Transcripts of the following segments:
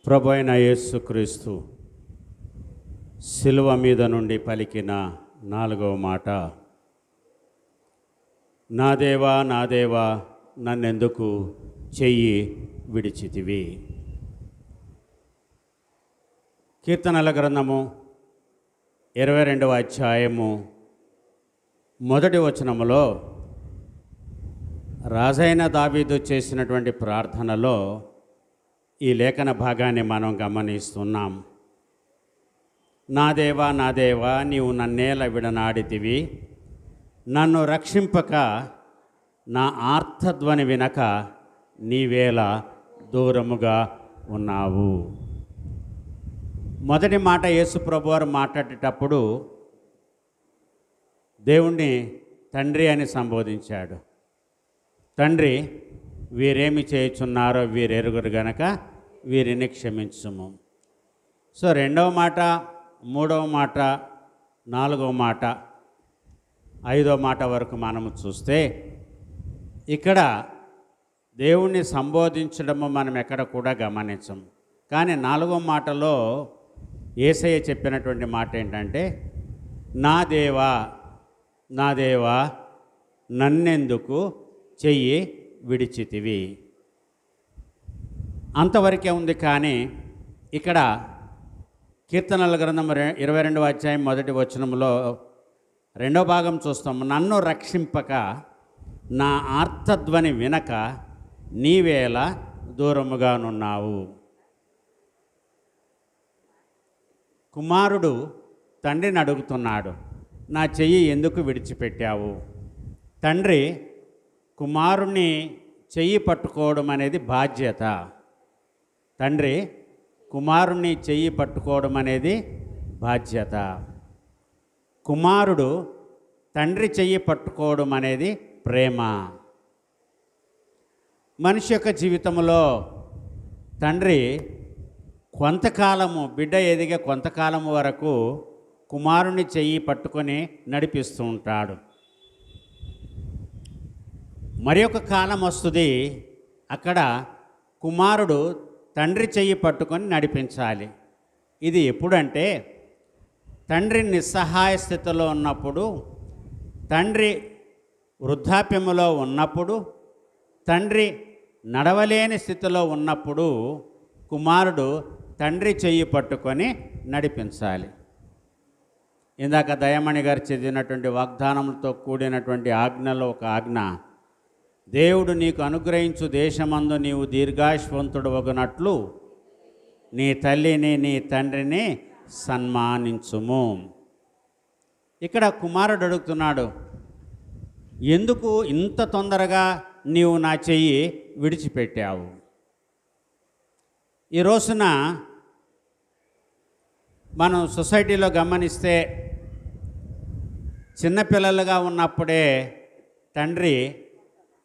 ప్రభు అయిన యేసుక్రీస్తు శిలువ మీద నుండి పలికిన 4వ మాట, నా దేవా నా దేవా నన్నెందుకు చెయ్యి విడిచితివి. కీర్తనల గ్రంథము 22వ అధ్యాయము 1వ వచనములో రాజైన దావీదు చేసినటువంటి ప్రార్థనలో ఈ లేఖన భాగాన్ని మనం గమనిస్తున్నాం. నా దేవా నీవు నన్నేల విడనాడితివి, నన్ను రక్షింపక నా ఆర్తధ్వని వినక నీవేళ దూరముగా ఉన్నావు. మొదటి మాట యేసు ప్రభువారు మాట్లాడేటప్పుడు దేవుణ్ణి తండ్రి అని సంబోధించాడు. తండ్రి, వీరేమి చేయుచున్నారో వీరెరుగురు గనక వీరిని క్షమించుము. సో 2వ మాట, 3వ మాట, 4వ మాట, 5వ మాట వరకు మనము చూస్తే ఇక్కడ దేవుణ్ణి సంబోధించడము మనం ఎక్కడ కూడా గమనించం. కానీ 4వ మాటలో యేసయ్య చెప్పినటువంటి మాట ఏంటంటే, నా దేవా నా దేవా నన్నెందుకు చెయ్యి విడిచితివి. అంతవరకే ఉంది. కానీ ఇక్కడ కీర్తనల గ్రంథం 22వ అధ్యాయం 1వ వచనంలో 2వ భాగం చూస్తాము. నన్ను రక్షింపక నా ఆర్తధ్వని వినక నీవేళ దూరముగానున్నావు. కుమారుడు తండ్రిని అడుగుతున్నాడు, నా చెయ్యి ఎందుకు విడిచిపెట్టావు? తండ్రి కుమారుణ్ణి చెయ్యి పట్టుకోవడం అనేది బాధ్యత. తండ్రి కుమారుణ్ణి చెయ్యి పట్టుకోవడం అనేది బాధ్యత. కుమారుడు తండ్రి చెయ్యి పట్టుకోవడం అనేది ప్రేమ. మనిషి యొక్క జీవితంలో తండ్రి కొంతకాలము, బిడ్డ ఎదిగే కొంతకాలము వరకు కుమారుని చెయ్యి పట్టుకొని నడిపిస్తూ ఉంటాడు. మరి ఒక కాలం వస్తుంది, అక్కడ కుమారుడు తండ్రి చెయ్యి పట్టుకొని నడిపించాలి. ఇది ఎప్పుడంటే తండ్రి నిస్సహాయ స్థితిలో ఉన్నప్పుడు, తండ్రి వృద్ధాప్యములో ఉన్నప్పుడు, తండ్రి నడవలేని స్థితిలో ఉన్నప్పుడు కుమారుడు తండ్రి చెయ్యి పట్టుకొని నడిపించాలి. ఇందాక దయమణి గారు చదివినటువంటి వాగ్దానములతో కూడినటువంటి ఆజ్ఞలో ఒక ఆజ్ఞ, దేవుడు నీకు అనుగ్రహించు దేశమందు నీవు దీర్ఘాయుష్వంతుడు వగునట్లు నీ తల్లిని నీ తండ్రిని సన్మానించుము. ఇక్కడ కుమారుడు అడుగుతున్నాడు, ఎందుకు ఇంత తొందరగా నీవు నా చెయ్యి విడిచిపెట్టావు? ఈ రోజున మనం సొసైటీలో గమనిస్తే చిన్నపిల్లలుగా ఉన్నప్పుడే తండ్రి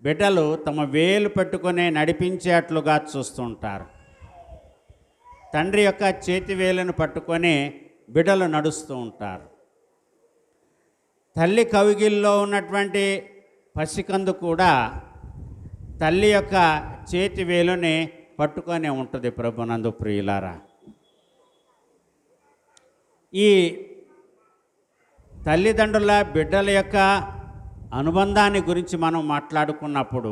బిడ్డలు తమ వేలు పెట్టుకొని నడిపించేట్లుగా చూస్తుంటారు. తండ్రి యొక్క చేతి వేలును పట్టుకొని బిడ్డలు నడుస్తూ ఉంటారు. తల్లి కవిగిల్లో ఉన్నటువంటి పసికందు కూడా తల్లి యొక్క చేతి వేలుని పట్టుకొని ఉంటుంది. ప్రభునందు ప్రియులారా, ఈ తల్లిదండ్రుల బిడ్డల యొక్క అనుబంధాన్ని గురించి మనం మాట్లాడుకున్నప్పుడు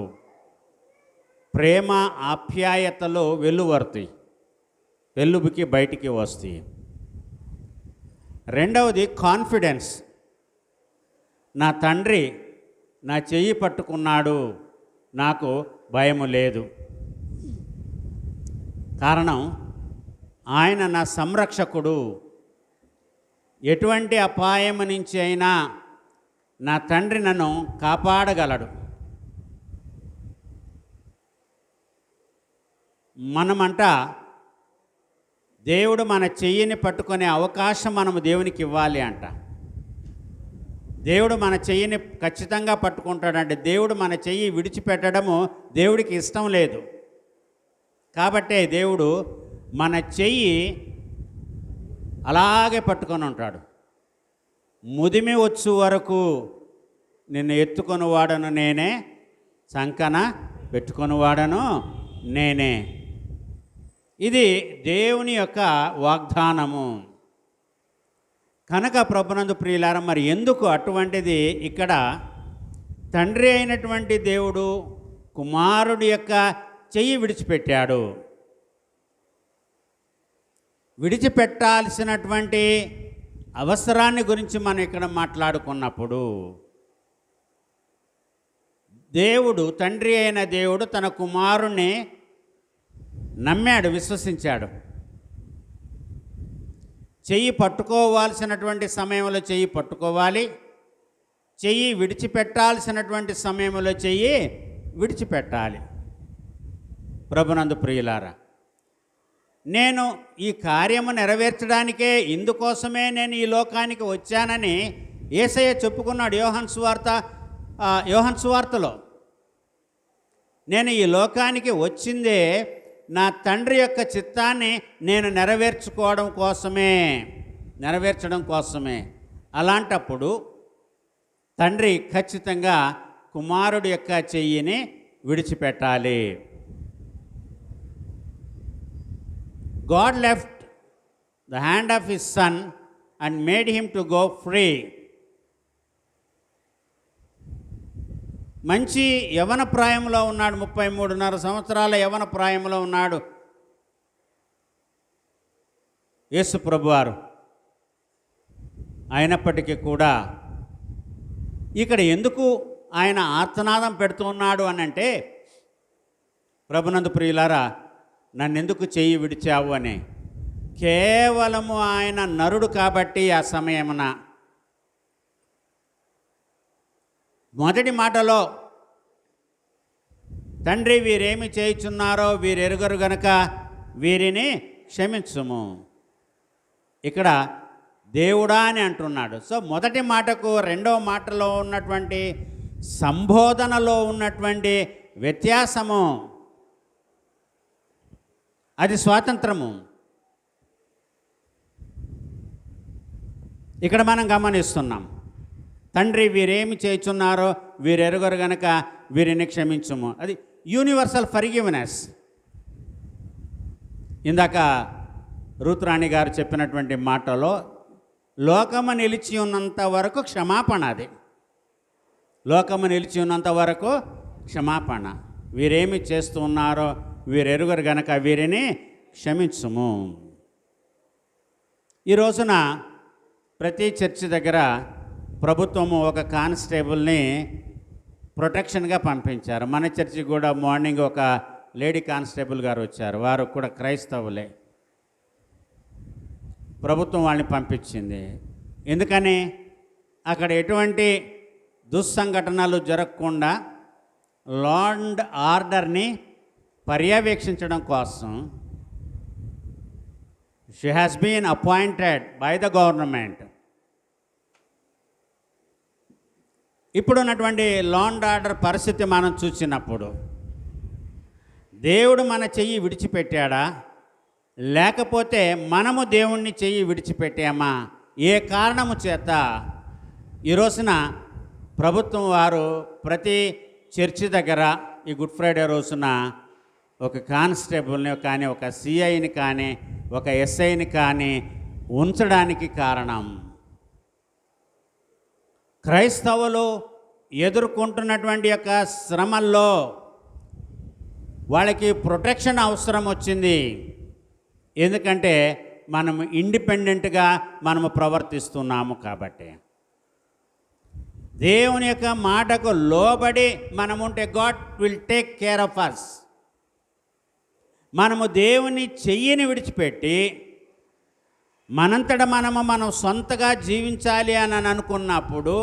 ప్రేమ ఆప్యాయతలు వెల్లువరుతాయి, వెల్లుబుకి బయటికి వస్తాయి. రెండవది కాన్ఫిడెన్స్. నా తండ్రి నా చెయ్యి పట్టుకున్నాడు, నాకు భయము లేదు. కారణం, ఆయన నా సంరక్షకుడు. ఎటువంటి అపాయం నుంచి అయినా నా తండ్రి నన్ను కాపాడగలడు. మనమంట దేవుడు మన చెయ్యిని పట్టుకునే అవకాశం మనము దేవునికి ఇవ్వాలి అంట. దేవుడు మన చెయ్యిని ఖచ్చితంగా పట్టుకుంటాడంటే, దేవుడు మన చెయ్యి విడిచిపెట్టడము దేవుడికి ఇష్టం లేదు. కాబట్టే దేవుడు మన చెయ్యి అలాగే పట్టుకొని ఉంటాడు. ముదిమి వచ్చు వరకు నిన్ను ఎత్తుకొని వాడను నేనే, చంకన పెట్టుకొని వాడను నేనే. ఇది దేవుని యొక్క వాగ్దానము. కనుక ప్రభునందు ప్రియులారా, మరి ఎందుకు అటువంటిది ఇక్కడ తండ్రి అయినటువంటి దేవుడు కుమారుడి యొక్క చెయ్యి విడిచిపెట్టాడు? విడిచిపెట్టాల్సినటువంటి అవసరాన్ని గురించి మనం ఇక్కడ మాట్లాడుకున్నప్పుడు, దేవుడు, తండ్రి అయిన దేవుడు తన కుమారుణ్ణి నమ్మాడు, విశ్వసించాడు. చెయ్యి పట్టుకోవాల్సినటువంటి సమయంలో చెయ్యి పట్టుకోవాలి, చెయ్యి విడిచిపెట్టాల్సినటువంటి సమయంలో చెయ్యి విడిచిపెట్టాలి. ప్రభునందు ప్రియులారా, నేను ఈ కార్యము నెరవేర్చడానికే, ఇందుకోసమే నేను ఈ లోకానికి వచ్చానని యేసయ్య చెప్పుకున్నాడు యోహాను సువార్తలో. నేను ఈ లోకానికి వచ్చిందే నా తండ్రి యొక్క చిత్తాన్ని నేను నెరవేర్చడం కోసమే. అలాంటప్పుడు తండ్రి ఖచ్చితంగా కుమారుడి యొక్క చెయ్యిని విడిచిపెట్టాలి. God left the hand of his son and made him to go free. మంచి యవన ప్రాయంలో ఉన్నాడు, 33.5 సంవత్సరాల యవన ప్రాయంలో ఉన్నాడు యేసు ప్రభువారు. అయినప్పటికీ కూడా ఇక్కడ ఎందుకు ఆయన ఆర్తనాదం పెడుతున్నాడు అని అంటే, ప్రభునందు ప్రియులారా, నన్నెందుకు చెయ్యి విడిచావు అని. కేవలము ఆయన నరుడు కాబట్టి ఆ సమయమున మొదటి మాటలో తండ్రి వీరేమి చేయుచున్నారో వీరెరుగరు గనక వీరిని క్షమించుము. ఇక్కడ దేవుడా అని అంటున్నాడు. సో మొదటి మాటకు రెండవ మాటలో ఉన్నటువంటి సంబోధనలో ఉన్నటువంటి వ్యత్యాసము, అది స్వాతంత్రము. ఇక్కడ మనం గమనిస్తున్నాం, తండ్రి వీరేమి చేయుచున్నారో వీరెరుగరు గనక వీరిని క్షమించుము. అది యూనివర్సల్ ఫర్గివ్నెస్. ఇందాక రూతురాణి గారు చెప్పినటువంటి మాటలో లోకము నిలిచి ఉన్నంత వరకు క్షమాపణ. అది లోకము నిలిచి ఉన్నంత వరకు క్షమాపణ. వీరేమి చేస్తూ ఉన్నారో వీరెరుగరు గనక వీరిని క్షమించుము. ఈ రోజున ప్రతి చర్చి దగ్గర ప్రభుత్వము ఒక కానిస్టేబుల్ని ప్రొటెక్షన్గా పంపించారు. మన చర్చి కూడా మార్నింగ్ ఒక లేడీ కానిస్టేబుల్ గారు వచ్చారు. వారు కూడా క్రైస్తవులే. ప్రభుత్వం వాళ్ళని పంపించింది. ఎందుకని? అక్కడ ఎటువంటి దుస్సంఘటనలు జరగకుండా లా అండ్ ఆర్డర్ని పర్యవేక్షించడం కోసం. She has been appointed by the government. ఇప్పుడున్నటువంటి లా అండ్ ఆర్డర్ పరిస్థితి మనం చూసినప్పుడు, దేవుడు మన చెయ్యి విడిచిపెట్టాడా, లేకపోతే మనము దేవుణ్ణి చెయ్యి విడిచిపెట్టామా? ఏ కారణము చేత ఈ రోజున ప్రభుత్వం వారు ప్రతి చర్చి దగ్గర ఈ గుడ్ ఫ్రైడే రోజున ఒక కానిస్టేబుల్ని కానీ, ఒక సిఐని కానీ, ఒక ఎస్ఐని కానీ ఉంచడానికి కారణం, క్రైస్తవులు ఎదుర్కొంటున్నటువంటి యొక్క శ్రమల్లో వాళ్ళకి ప్రొటెక్షన్ అవసరం వచ్చింది. ఎందుకంటే మనము ఇండిపెండెంట్గా మనము ప్రవర్తిస్తున్నాము కాబట్టి. దేవుని యొక్క మాటకు లోబడి మనముంటే God will take care of us. మనము దేవుని చెయ్యిని విడిచిపెట్టి మనం సొంతగా జీవించాలి అని అనుకున్నప్పుడు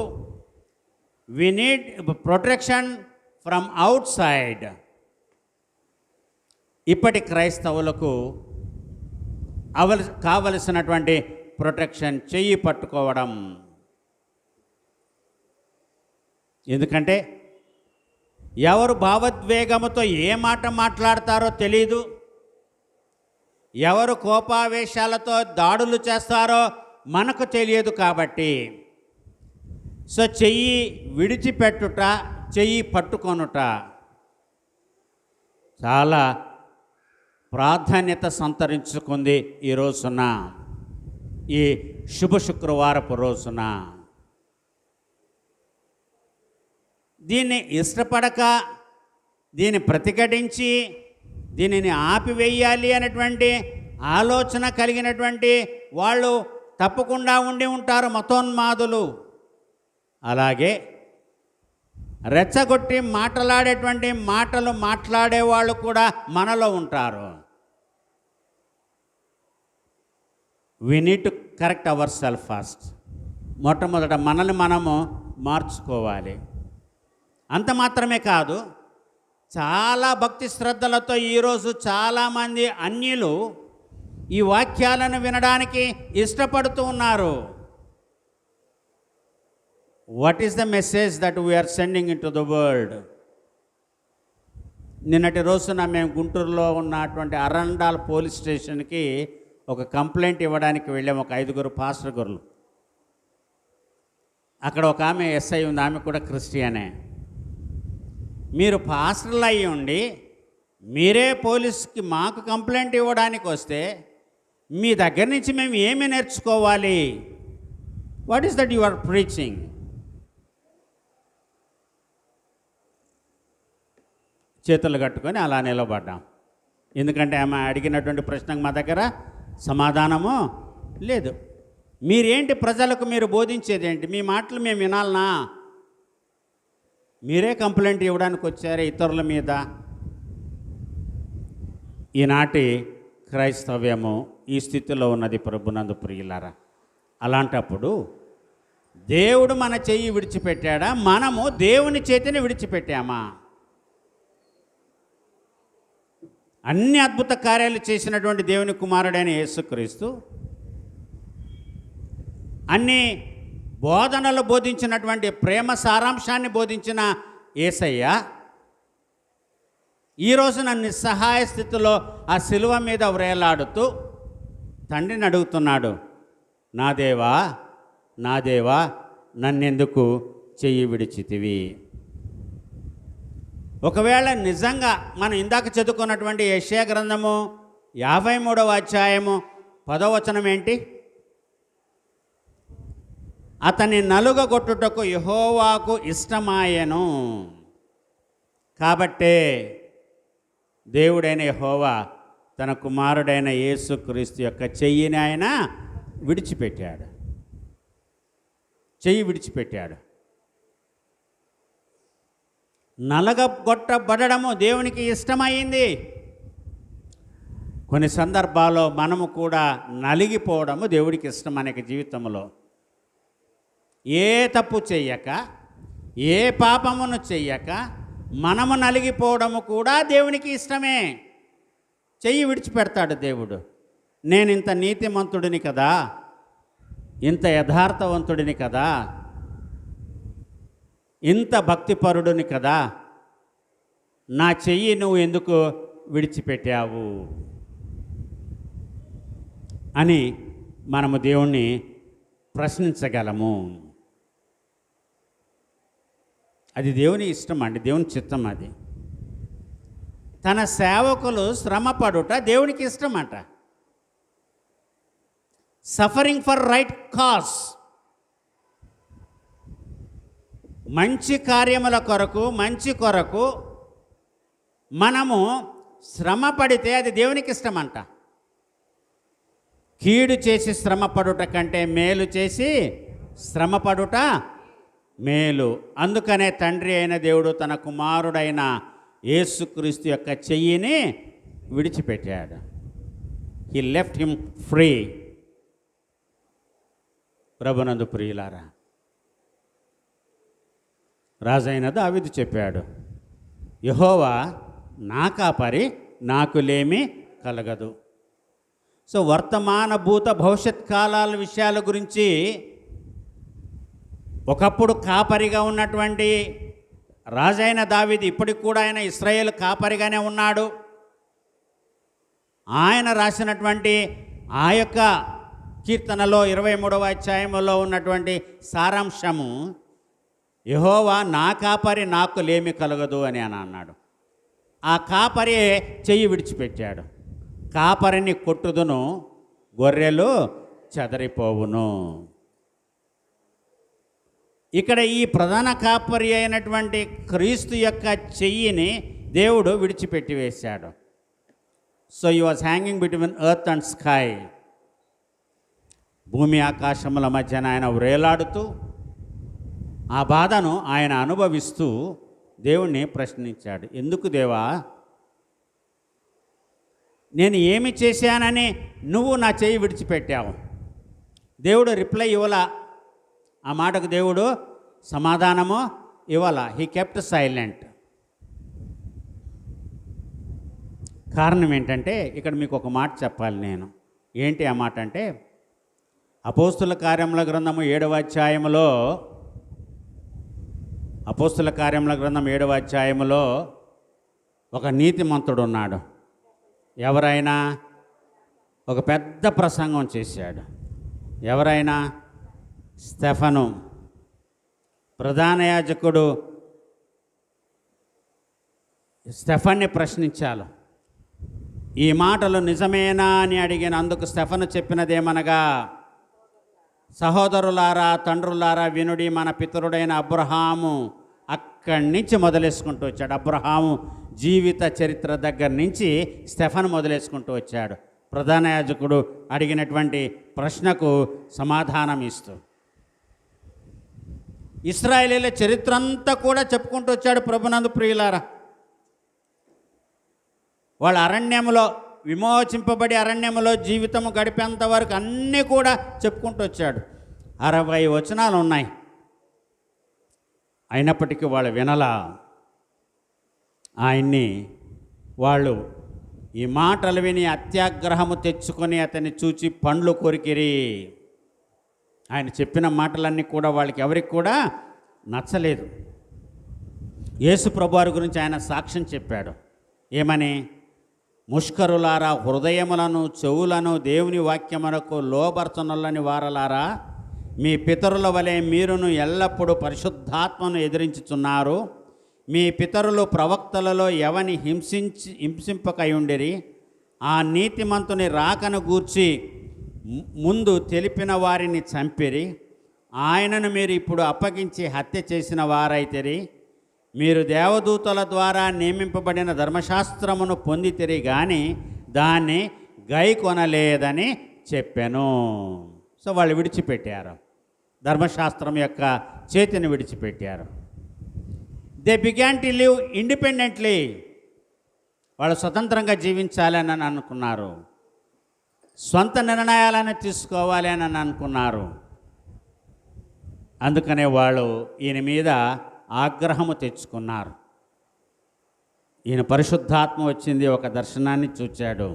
we need protection from outside. ఇప్పటి క్రైస్తవులకు కావలసినటువంటి ప్రొటెక్షన్ చెయ్యి పట్టుకోవడం. ఎందుకంటే ఎవరు భావోద్వేగముతో ఏ మాట మాట్లాడతారో తెలీదు, ఎవరు కోపావేశాలతో దాడులు చేస్తారో మనకు తెలియదు. కాబట్టి సో చెయ్యి విడిచిపెట్టుట, చెయ్యి పట్టుకొనుట చాలా ప్రాధాన్యత సంతరించుకుంది ఈ రోజున, ఈ శుభ శుక్రవారపు రోజున. దీన్ని ఇష్టపడక, దీన్ని ప్రతిఘటించి, దీనిని ఆపివేయాలి అనేటువంటి ఆలోచన కలిగినటువంటి వాళ్ళు తప్పకుండా ఉండి ఉంటారు, మతోన్మాదులు. అలాగే రెచ్చగొట్టి మాట్లాడేటువంటి మాటలు మాట్లాడేవాళ్ళు కూడా మనలో ఉంటారు. We need to correct our self first. మొట్టమొదట మనల్ని మనము మార్చుకోవాలి. అంత మాత్రమే కాదు, చాలా భక్తి శ్రద్ధలతో ఈరోజు చాలామంది అన్యులు ఈ వాక్యాలను వినడానికి ఇష్టపడుతూ ఉన్నారు. What is the message that we're sending into the world? నిన్నటి రోజున మేము గుంటూరులో ఉన్నటువంటి అరండాల్ పోలీస్ స్టేషన్కి ఒక కంప్లైంట్ ఇవ్వడానికి వెళ్ళాము, ఒక 5 పాస్టర్ గారు. అక్కడ ఒక ఆమె ఎస్ఐ ఉంది, ఆమె కూడా క్రిస్టియనే. మీరు పాస్టర్లు అయ్యి ఉండి మీరే పోలీస్కి మాకు కంప్లైంట్ ఇవ్వడానికి వస్తే మీ దగ్గర నుంచి మేము ఏమి నేర్చుకోవాలి? What is that you are preaching? చేతులు కట్టుకొని అలా నిలబడ్డాం. ఎందుకంటే ఆమె అడిగినటువంటి ప్రశ్నకు మా దగ్గర సమాధానము లేదు. మీరేంటి ప్రజలకు మీరు బోధించేది ఏంటి? మీ మాటలు మేము వినాలనా? మీరే కంప్లైంట్ ఇవ్వడానికి వచ్చారే ఇతరుల మీద. ఈనాటి క్రైస్తవ్యము ఈ స్థితిలో ఉన్నది ప్రభునందు ప్రియులారా. అలాంటప్పుడు దేవుడు మన చెయ్యి విడిచిపెట్టాడా? మనము దేవుని చేతిని విడిచిపెట్టామా? అన్ని అద్భుత కార్యాలు చేసినటువంటి దేవుని కుమారుడైన యేసుక్రీస్తు, అన్ని బోధనలు బోధించినటువంటి ప్రేమ సారాంశాన్ని బోధించిన యేసయ్య ఈ రోజున నిస్సహాయ స్థితిలో ఆ శిలువ మీద వ్రేలాడుతూ తండ్రిని అడుగుతున్నాడు, నా దేవా, నా దేవా, నన్నెందుకు చెయ్యి విడిచితివి? ఒకవేళ నిజంగా మనం ఇందాక చదువుకున్నటువంటి యెషయా గ్రంథము 53వ అధ్యాయము 10వ వచనం ఏంటి? అతని నలుగగొట్టుటకు యెహోవాకు ఇష్టమాయెను. కాబట్టే దేవుడైన యెహోవా తన కుమారుడైన యేసుక్రీస్తు యొక్క చెయ్యిని ఆయన విడిచిపెట్టాడు. చెయ్యి విడిచిపెట్టాడు. నలగొట్టబడము దేవునికి ఇష్టమైంది. కొన్ని సందర్భాల్లో మనము కూడా నలిగిపోవడము దేవుడికి ఇష్టం. అనేక జీవితంలో ఏ తప్పు చెయ్యక, ఏ పాపమును చెయ్యక మనము నలిగిపోవడము కూడా దేవునికి ఇష్టమే. చెయ్యి విడిచిపెడతాడు దేవుడు. నేను ఇంత నీతిమంతుడిని కదా, ఇంత యథార్థవంతుడిని కదా, ఇంత భక్తిపరుడిని కదా, నా చెయ్యి నువ్వు ఎందుకు విడిచిపెట్టావు అని మనము దేవుణ్ణి ప్రశ్నించగలము. అది దేవుని ఇష్టం అండి, దేవుని చిత్తం. అది తన సేవకులు శ్రమపడుట దేవునికి ఇష్టమట. సఫరింగ్ ఫర్ రైట్ కాజ్, మంచి కార్యముల కొరకు, మంచి కొరకు మనము శ్రమ పడితే అది దేవునికి ఇష్టమంట. కీడు చేసి శ్రమపడుట కంటే మేలు చేసి శ్రమపడుట మేలు. అందుకనే తండ్రి అయిన దేవుడు తన కుమారుడైన యేసుక్రీస్తు యొక్క చెయ్యిని విడిచిపెట్టాడు. He left him free. ప్రభునందు ప్రియులారా, రాజైన దావీదు చెప్పాడు, యెహోవా నా కాపరి, నాకు లేమి కలగదు. సో వర్తమాన భూత భవిష్యత్ కాలాల విషయాల గురించి ఒకప్పుడు కాపరిగా ఉన్నటువంటి రాజైన దావీదు ఇప్పటికి కూడా ఆయన ఇశ్రాయేలు కాపరిగానే ఉన్నాడు. ఆయన రాసినటువంటి ఆ యొక్క కీర్తనలో 23వ అధ్యాయంలో ఉన్నటువంటి సారాంశము, యెహోవా నా కాపరి, నాకు లేమి కలగదు అని అన్నాడు. ఆ కాపరి చెయ్యి విడిచిపెట్టాడు. కాపరిని కొట్టుదును, గొర్రెలు చెదరిపోవును. ఇక్కడ ఈ ప్రధాన కాపరి అయినటువంటి క్రీస్తు యొక్క చెయ్యిని దేవుడు విడిచిపెట్టి వేశాడు. So he was hanging between earth and sky. భూమి ఆకాశముల మధ్యన ఆయన వ్రేలాడుతూ ఆ బాధను ఆయన అనుభవిస్తూ దేవుణ్ణి ప్రశ్నించాడు. ఎందుకు దేవా, నేను ఏమి చేశానని నువ్వు నా చెయ్యి విడిచిపెట్టావు? దేవుడు రిప్లై ఇవ్వలా. ఆ మాటకు దేవుడు సమాధానము ఇవ్వాల. He kept silent. కారణం ఏంటంటే, ఇక్కడ మీకు ఒక మాట చెప్పాలి నేను. ఏంటి ఆ మాట అంటే, అపోస్తుల కార్యముల గ్రంథము 7వ అధ్యాయములో అపోస్తుల కార్యముల గ్రంథం 7వ అధ్యాయములో ఒక నీతిమంతుడు ఉన్నాడు. ఎవరైనా ఒక పెద్ద ప్రసంగం చేశాడు. ఎవరైనా? స్టెఫను. ప్రధాన యాజకుడు స్టెఫన్ని ప్రశ్నించాలి. ఈ మాటలు నిజమేనా అని అడిగిన అందుకు స్టెఫను చెప్పినదేమనగా, సహోదరులారా, తండ్రులారా వినుడి, మన పితరుడైన అబ్రహాము అక్కడి నుంచి మొదలేసుకుంటూ వచ్చాడు. అబ్రహాము జీవిత చరిత్ర దగ్గర నుంచి స్టెఫను మొదలేసుకుంటూ వచ్చాడు. ప్రధాన యాజకుడు అడిగినటువంటి ప్రశ్నకు సమాధానం ఇస్తూ ఇశ్రాయేలీల చరిత్ర అంతా కూడా చెప్పుకుంటూ వచ్చాడు. ప్రభునందు ప్రియులారా, వాళ్ళ అరణ్యములో విమోచింపబడి అరణ్యములో జీవితము గడిపేంత వరకు అన్నీ కూడా చెప్పుకుంటూ వచ్చాడు. 60 వచనాలు ఉన్నాయి. అయినప్పటికీ వాళ్ళు వినలా. ఆయన్ని వాళ్ళు ఈ మాటలు విని అత్యాగ్రహము తెచ్చుకొని అతన్ని చూచి పండ్లు కొరికిరి. ఆయన చెప్పిన మాటలన్నీ కూడా వాళ్ళకి ఎవరికి కూడా నచ్చలేదు. యేసు ప్రభువారి గురించి ఆయన సాక్ష్యం చెప్పాడు. ఏమని? ముష్కరులారా, హృదయములను చెవులను దేవుని వాక్యమునకు లోబర్చనొల్లని వారలారా, మీ పితరుల వలె మీరును ఎల్లప్పుడూ పరిశుద్ధాత్మను ఎదిరించుచున్నారు. మీ పితరులు ప్రవక్తలలో ఎవని హింసింపకయుండిరి. ఆ నీతిమంతుని రాకను గూర్చి ముందు తెలిపిన వారిని చంపిరి. ఆయనను మీరు ఇప్పుడు అప్పగించి హత్య చేసిన వారైతిరి. మీరు దేవదూతల ద్వారా నియమింపబడిన ధర్మశాస్త్రమును పొందితిరి కానీ దాన్ని గైకొనలేదని చెప్పాను. సో వాళ్ళు విడిచిపెట్టారు. ధర్మశాస్త్రం యొక్క చేతిని విడిచిపెట్టారు. They began to live independently. వాళ్ళు స్వతంత్రంగా జీవించాలని అనుకున్నారు. సొంత నిర్ణయాలను తీసుకోవాలి అని అనుకున్నారు. అందుకనే వాళ్ళు ఈయన మీద ఆగ్రహము తెచ్చుకున్నారు. ఈయన పరిశుద్ధాత్మ వచ్చింది, ఒక దర్శనాన్ని చూచాడు.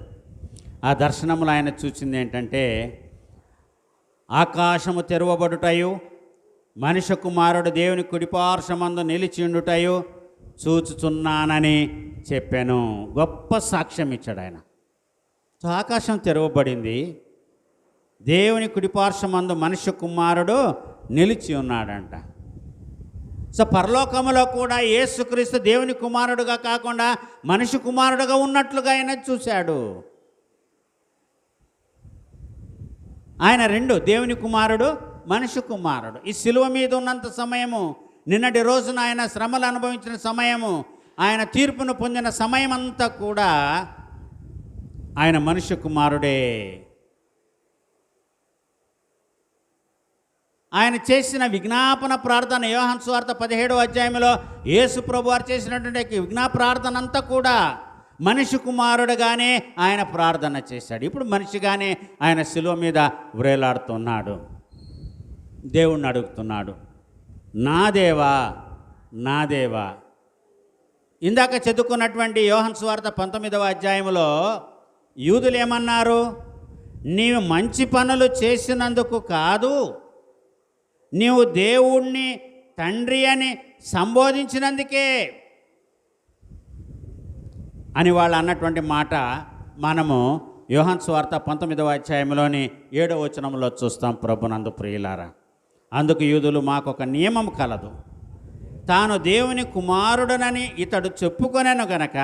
ఆ దర్శనములో ఆయన చూసింది ఏంటంటే, ఆకాశము తెరవబడుటయు మనుష్య కుమారుడు దేవుని కుడిపార్శ్వమందు నిలిచిండుటయు చూచుచున్నానని చెప్పాను. గొప్ప సాక్ష్యం ఇచ్చాడు ఆయన. సో ఆకాశం తెరవబడింది, దేవుని కుడిపార్శ్వమందు మనుష్య కుమారుడు నిలిచి ఉన్నాడంట. సో పరలోకములో కూడా యేసుక్రీస్తు దేవుని కుమారుడుగా కాకుండా మనిషి కుమారుడుగా ఉన్నట్లుగా ఆయన చూశాడు. ఆయన రెండు, దేవుని కుమారుడు, మనిషి కుమారుడు. ఈ శిలువ మీద ఉన్నంత సమయము, నిన్నటి రోజున ఆయన శ్రమలు అనుభవించిన సమయము, ఆయన తీర్పును పొందిన సమయం అంతా కూడా ఆయన మనిషి కుమారుడే. ఆయన చేసిన విజ్ఞాపన ప్రార్థన, యోహాను సువార్త 17వ అధ్యాయంలో యేసు ప్రభువారు చేసినటువంటి విజ్ఞాపన ప్రార్థన అంతా కూడా మనిషి కుమారుడుగానే ఆయన ప్రార్థన చేశాడు. ఇప్పుడు మనిషిగానే ఆయన శిలువ మీద వ్రేలాడుతున్నాడు. దేవుణ్ణి అడుగుతున్నాడు, నా దేవా, నా దేవా. ఇందాక చదువుకున్నటువంటి యోహాను సువార్త 19వ అధ్యాయంలో యూదులు ఏమన్నారు? నీవు మంచి పనులు చేసినందుకు కాదు, నీవు దేవుణ్ణి తండ్రి అని సంబోధించినందుకే అని వాళ్ళు అన్నటువంటి మాట మనము యోహాను సువార్త 19వ అధ్యాయంలోని 7వ వచనంలో చూస్తాం. ప్రభునందు ప్రియులారా, అందుకు యూదులు, మాకొక నియమం కలదు, తాను దేవుని కుమారుడనని ఇతడు చెప్పుకొనెను గనక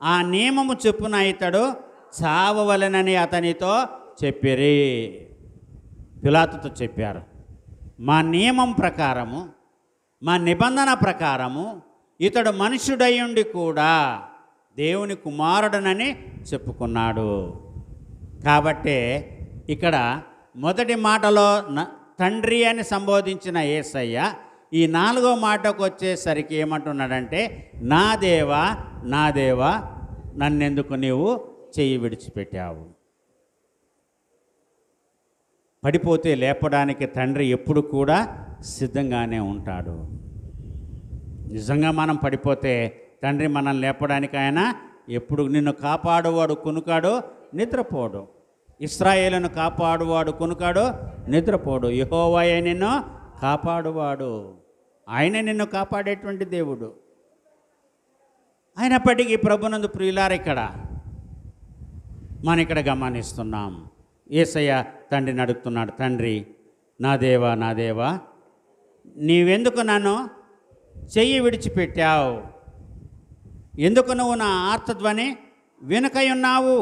ఆ నియమము చొప్పున ఇతడు చావవలెనని అతనితో చెప్పిరి. పిలాతుతో చెప్పారు, మా నియమం ప్రకారము, మా నిబంధన ప్రకారము ఇతడు మనుష్యుడయ్యుండి కూడా దేవుని కుమారుడనని చెప్పుకున్నాడు. కాబట్టే ఇక్కడ మొదటి మాటలో తండ్రి అని సంబోధించిన యేసయ్య ఈ 4వ మాటకు వచ్చేసరికి ఏమంటున్నాడంటే, నా దేవా నా దేవా నన్నెందుకు నీవు చెయ్యి విడిచిపెట్టావు. పడిపోతే లేపడానికి తండ్రి ఎప్పుడు కూడా సిద్ధంగానే ఉంటాడు. నిజంగా మనం పడిపోతే తండ్రి మనల్ని లేపడానికి ఆయన ఎప్పుడు, నిన్ను కాపాడువాడు కునుకాడు నిద్రపోడు, ఇశ్రాయేలును కాపాడువాడు కునుకాడు నిద్రపోడు, యెహోవాయే నిన్ను కాపాడువాడు, ఆయన నిన్ను కాపాడేటువంటి దేవుడు. అయినప్పటికీ ప్రభునందు ప్రియులారా, మనం ఇక్కడ గమనిస్తున్నాం, యేసయ్య తండ్రిని అడుగుతున్నాడు, తండ్రి నా దేవా నా దేవా నీవెందుకు నన్ను చెయ్యి విడిచిపెట్టావు, ఎందుకు నువ్వు నా ఆర్తధ్వని వెనుకయున్నావు.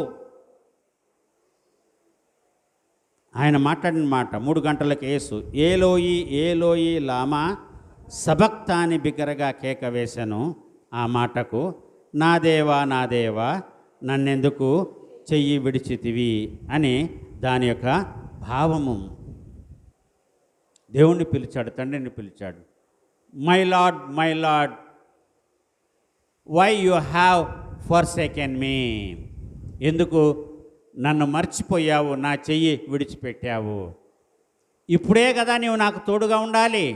ఆయన మాట్లాడిన మాట 3 గంటలకు యేసు ఏలోయి ఏలోయి లామా సబక్తాని బిగ్గరగా కేక వేశాను. ఆ మాటకు నా దేవా నా దేవా నన్నెందుకు చెయ్యి విడిచితివి అని దాని యొక్క భావము. దేవుణ్ణి పిలిచాడు, తండ్రిని పిలిచాడు, my Lord why you have forsaken me, ఎందుకు నన్ను మర్చిపోయావు, నా చెయ్యి విడిచిపెట్టావు. ఇప్పుడే కదా నీవు నాకు తోడుగా ఉండాలి,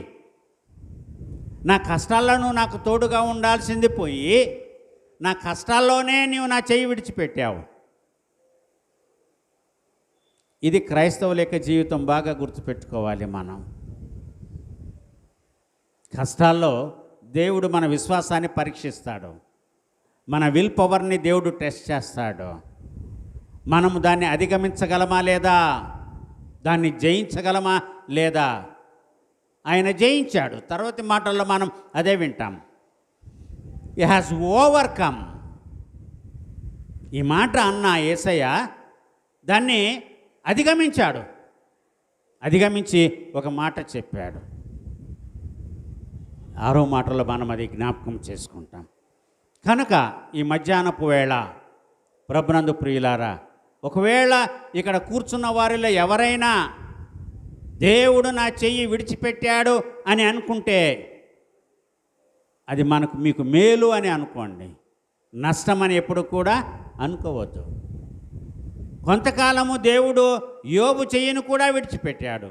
నా కష్టాల్లో నువ్వు నాకు తోడుగా ఉండాల్సింది పోయి నా కష్టాల్లోనే నీవు నా చెయ్యి విడిచిపెట్టావు. ఇది క్రైస్తవుల యొక్క జీవితం. బాగా గుర్తుపెట్టుకోవాలి. మనం కష్టాల్లో దేవుడు మన విశ్వాసాన్ని పరీక్షిస్తాడు, మన విల్ పవర్ని దేవుడు టెస్ట్ చేస్తాడు. మనము దాన్ని అధిగమించగలమా లేదా, దాన్ని జయించగలమా లేదా. ఆయన జయించాడు. తర్వాతి మాటల్లో మనం అదే వింటాం, హి హ్యాస్ ఓవర్కమ్. ఈ మాట అన్న యేసయ్య దాన్ని అధిగమించాడు. అధిగమించి ఒక మాట చెప్పాడు. 6వ మాటలో మనం అది జ్ఞాపకం చేసుకుంటాం. కనుక ఈ మధ్యాహ్నపు వేళ ప్రభునందు ప్రియులారా, ఒకవేళ ఇక్కడ కూర్చున్న వారిలో ఎవరైనా దేవుడు నా చెయ్యి విడిచిపెట్టాడు అని అనుకుంటే అది మీకు మేలు అని అనుకోండి, నష్టమని ఎప్పుడు కూడా అనుకోవద్దు. కొంతకాలము దేవుడు యోబు చెయ్యిని కూడా విడిచిపెట్టాడు.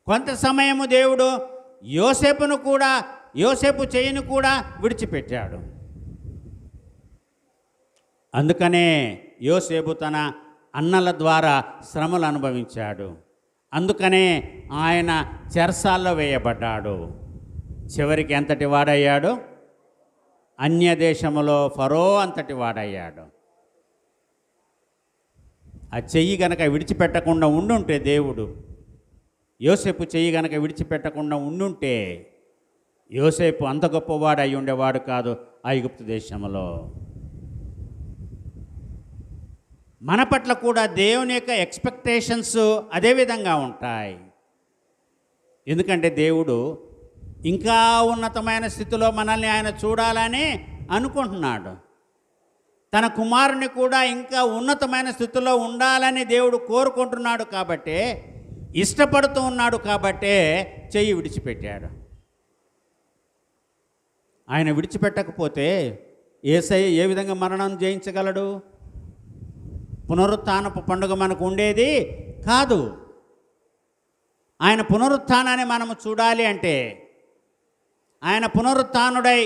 కొంత సమయము దేవుడు యోసేపు చెయ్యిని కూడా విడిచిపెట్టాడు. అందుకనే యోసేపు తన అన్నల ద్వారా శ్రమలు అనుభవించాడు. అందుకనే ఆయన చెరసాల్లో వేయబడ్డాడు. చివరికి ఎంతటి వాడయ్యాడు? అన్య దేశములో ఫరో అంతటి వాడయ్యాడు. ఆ చెయ్యి గనక విడిచిపెట్టకుండా ఉండుంటే, దేవుడు యోసేపు చెయ్యి గనక విడిచిపెట్టకుండా ఉండుంటే, యోసేపు అంత గొప్పవాడు అయి ఉండేవాడు కాదు ఐగుప్తు దేశంలో. మన పట్ల కూడా దేవుని యొక్క ఎక్స్పెక్టేషన్స్ అదే విధంగా ఉంటాయి. ఎందుకంటే దేవుడు ఇంకా ఉన్నతమైన స్థితిలో మనల్ని ఆయన చూడాలని అనుకుంటున్నాడు. తన కుమారుని కూడా ఇంకా ఉన్నతమైన స్థితిలో ఉండాలని దేవుడు కోరుకుంటున్నాడు. కాబట్టే, ఇష్టపడుతూ ఉన్నాడు. కాబట్టే చెయ్యి విడిచిపెట్టాడు. ఆయన విడిచిపెట్టకపోతే యేసయ్య ఏ విధంగా మరణం జయించగలడు? పునరుత్థానపు పండుగ మనకు ఉండేది కాదు. ఆయన పునరుత్థానాన్ని మనము చూడాలి అంటే, ఆయన పునరుత్థానుడై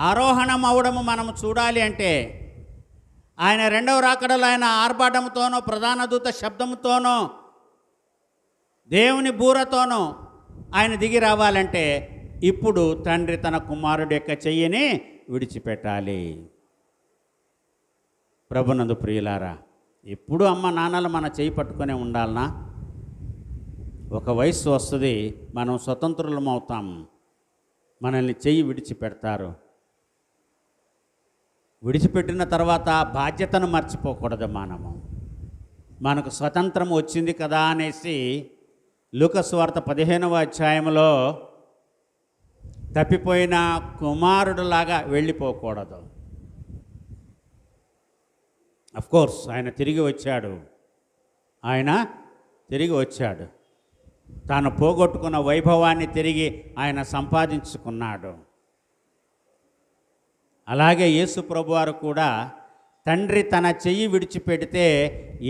ఆరోహణం అవడము మనము చూడాలి అంటే, ఆయన రెండవ రాకడలో ఆయన ఆర్భాటముతోనో, ప్రధాన దూత శబ్దముతోనో, దేవుని బూరతోనో ఆయన దిగి రావాలంటే, ఇప్పుడు తండ్రి తన కుమారుడి యొక్క చెయ్యిని విడిచిపెట్టాలి. ప్రభునందు ప్రియులారా, ఎప్పుడు అమ్మ నాన్నలు మన చెయ్యి పట్టుకునే ఉండాలనా? ఒక వయస్సు వస్తుంది, మనం స్వతంత్రులం అవుతాం, మనల్ని చెయ్యి విడిచిపెడతారు. విడిచిపెట్టిన తర్వాత బాధ్యతను మర్చిపోకూడదు. మనకు స్వతంత్రం వచ్చింది కదా అనేసి లూకాసు వార్త 15వ అధ్యాయంలో తప్పిపోయిన కుమారుడులాగా వెళ్ళిపోకూడదు. కోర్స్ ఆయన తిరిగి వచ్చాడు. తాను పోగొట్టుకున్న వైభవాన్ని తిరిగి ఆయన సంపాదించుకున్నాడు. అలాగే యేసు ప్రభువారు కూడా తండ్రి తన చెయ్యి విడిచిపెడితే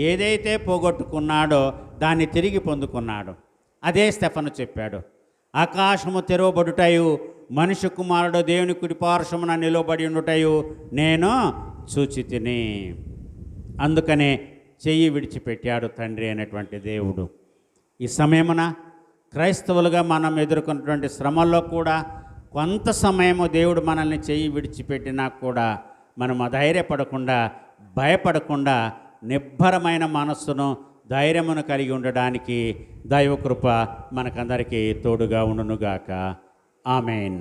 ఏదైతే పోగొట్టుకున్నాడో దాన్ని తిరిగి పొందుకున్నాడు. అదే స్టెఫను చెప్పాడు, ఆకాశము తెరవబడుటయు మనుష్య కుమారుడు దేవుని కుడిపార్శ్వమున నిలబడి ఉండుటయు నేను చూచితిని. అందుకనే చెయ్యి విడిచిపెట్టాడు తండ్రి అయినటువంటి దేవుడు. ఈ సమయమున క్రైస్తవులుగా మనం ఎదుర్కొన్నటువంటి శ్రమల్లో కూడా కొంత సమయము దేవుడు మనల్ని చెయ్యి విడిచిపెట్టినా కూడా మనం అధైర్యపడకుండా, భయపడకుండా నిబ్బరమైన మనస్సును, ధైర్యమును కలిగి ఉండడానికి దైవకృప మనకందరికీ తోడుగా ఉండునుగాక. ఆమేన్.